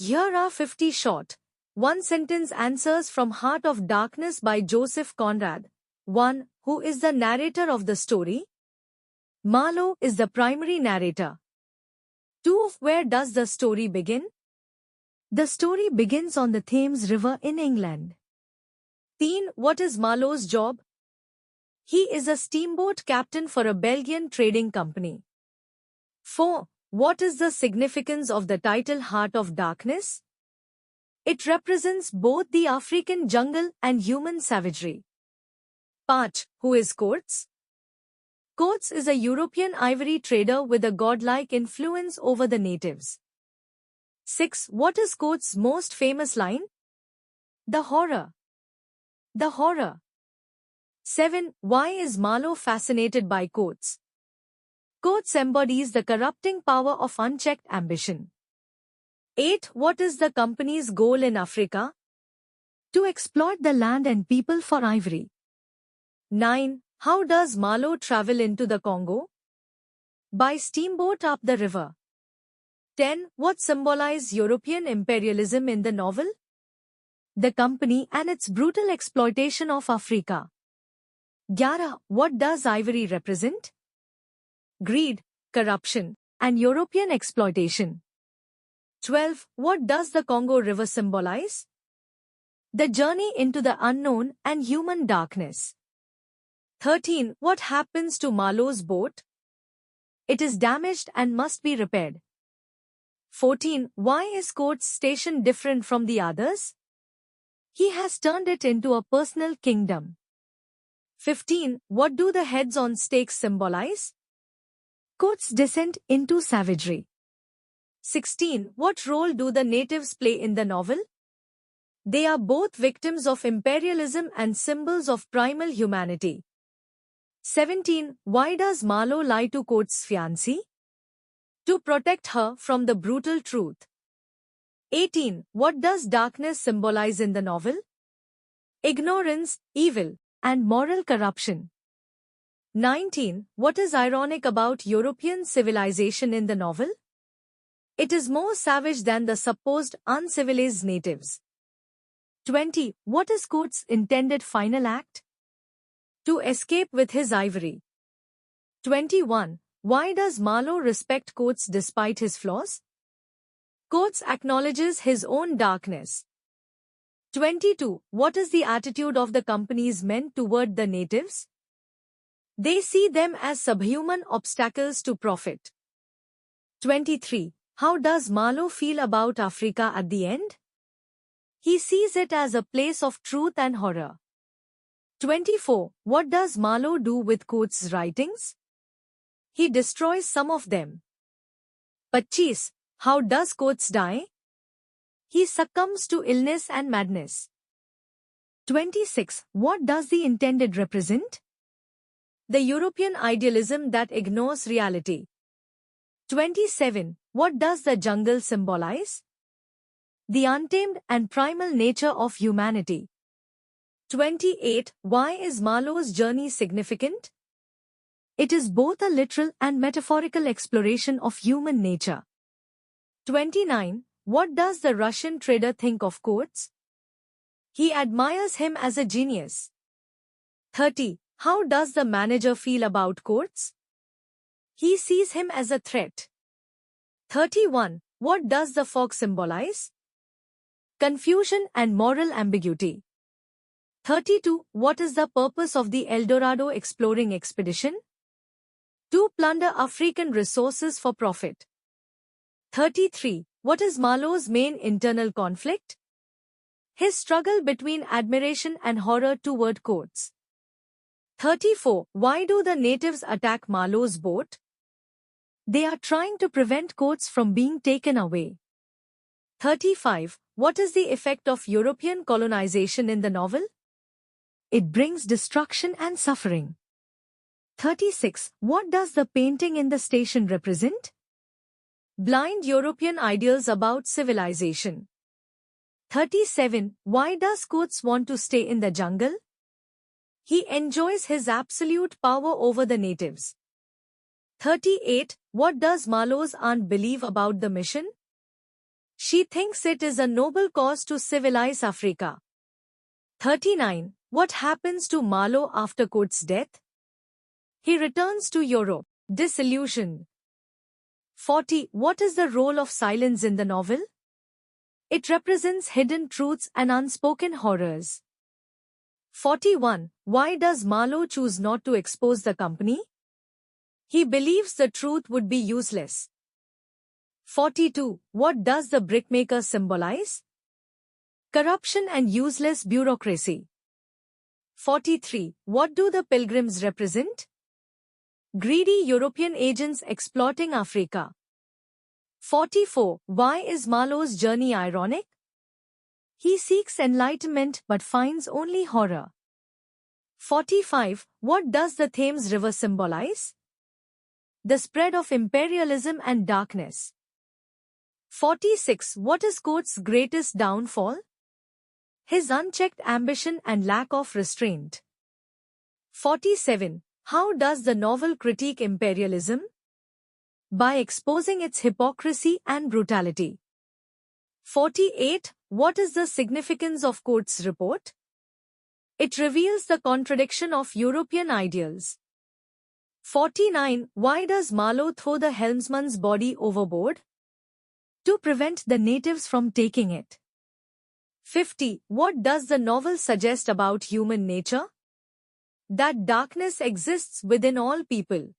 Here are 50 short, one-sentence answers from Heart of Darkness by Joseph Conrad. 1. Who is the narrator of the story? Marlowe is the primary narrator. 2. Where does the story begin? The story begins on the Thames River in England. 3. What is Marlowe's job? He is a steamboat captain for a Belgian trading company. 4. What is the significance of the title Heart of Darkness? It represents both the African jungle and human savagery. 5. Who is Coates? Coates is a European ivory trader with a godlike influence over the natives. 6. What is Coates' most famous line? The horror. The horror. 7. Why is Marlowe fascinated by Coates? Coates embodies the corrupting power of unchecked ambition. 8. What is the company's goal in Africa? To exploit the land and people for ivory. 9. How does Marlowe travel into the Congo? By steamboat up the river. 10. What symbolizes European imperialism in the novel? The company and its brutal exploitation of Africa. 11. What does ivory represent? Greed, corruption, and European exploitation. 12. What does the Congo River symbolize? The journey into the unknown and human darkness. 13. What happens to Marlowe's boat? It is damaged and must be repaired. 14. Why is Coates' station different from the others? He has turned it into a personal kingdom. 15. What do the heads on stakes symbolize? Coates' descent into savagery. 16. What role do the natives play in the novel? They are both victims of imperialism and symbols of primal humanity. 17. Why does Marlowe lie to Coates' fiancée? To protect her from the brutal truth. 18. What does darkness symbolize in the novel? Ignorance, evil, and moral corruption. 19. What is ironic about European civilization in the novel? It is more savage than the supposed uncivilized natives. 20. What is Coates' intended final act? To escape with his ivory. 21. Why does Marlowe respect Coates despite his flaws? Coates acknowledges his own darkness. 22. What is the attitude of the company's men toward the natives? They see them as subhuman obstacles to profit. 23. How does Marlowe feel about Africa at the end? He sees it as a place of truth and horror. 24. What does Marlowe do with Coates' writings? He destroys some of them. 25. How does Coates die? He succumbs to illness and madness. 26. What does the intended represent? The European idealism that ignores reality. 27. What does the jungle symbolize? The untamed and primal nature of humanity. 28. Why is Marlowe's journey significant? It is both a literal and metaphorical exploration of human nature. 29. What does the Russian trader think of Coates? He admires him as a genius. 30. How does the manager feel about Coates? He sees him as a threat. 31. What does the fog symbolize? Confusion and moral ambiguity. 32. What is the purpose of the El Dorado exploring expedition? To plunder African resources for profit. 33. What is Marlowe's main internal conflict? His struggle between admiration and horror toward Coates. 34. Why do the natives attack Marlowe's boat? They are trying to prevent Coates from being taken away. 35. What is the effect of European colonization in the novel? It brings destruction and suffering. 36. What does the painting in the station represent? Blind European ideals about civilization. 37. Why does Coates want to stay in the jungle? He enjoys his absolute power over the natives. 38. What does Marlowe's aunt believe about the mission? She thinks it is a noble cause to civilize Africa. 39. What happens to Marlowe after Coates' death? He returns to Europe, disillusioned. 40. What is the role of silence in the novel? It represents hidden truths and unspoken horrors. 41. Why does Marlowe choose not to expose the company? He believes the truth would be useless. 42. What does the brickmaker symbolize? Corruption and useless bureaucracy. 43. What do the pilgrims represent? Greedy European agents exploiting Africa. 44. Why is Marlowe's journey ironic? He seeks enlightenment but finds only horror. 45. What does the Thames River symbolize? The spread of imperialism and darkness. 46. What is Coates' greatest downfall? His unchecked ambition and lack of restraint. 47. How does the novel critique imperialism? By exposing its hypocrisy and brutality. 48. What is the significance of Coates' report? It reveals the contradiction of European ideals. 49. Why does Marlowe throw the helmsman's body overboard? To prevent the natives from taking it. 50. What does the novel suggest about human nature? That darkness exists within all people.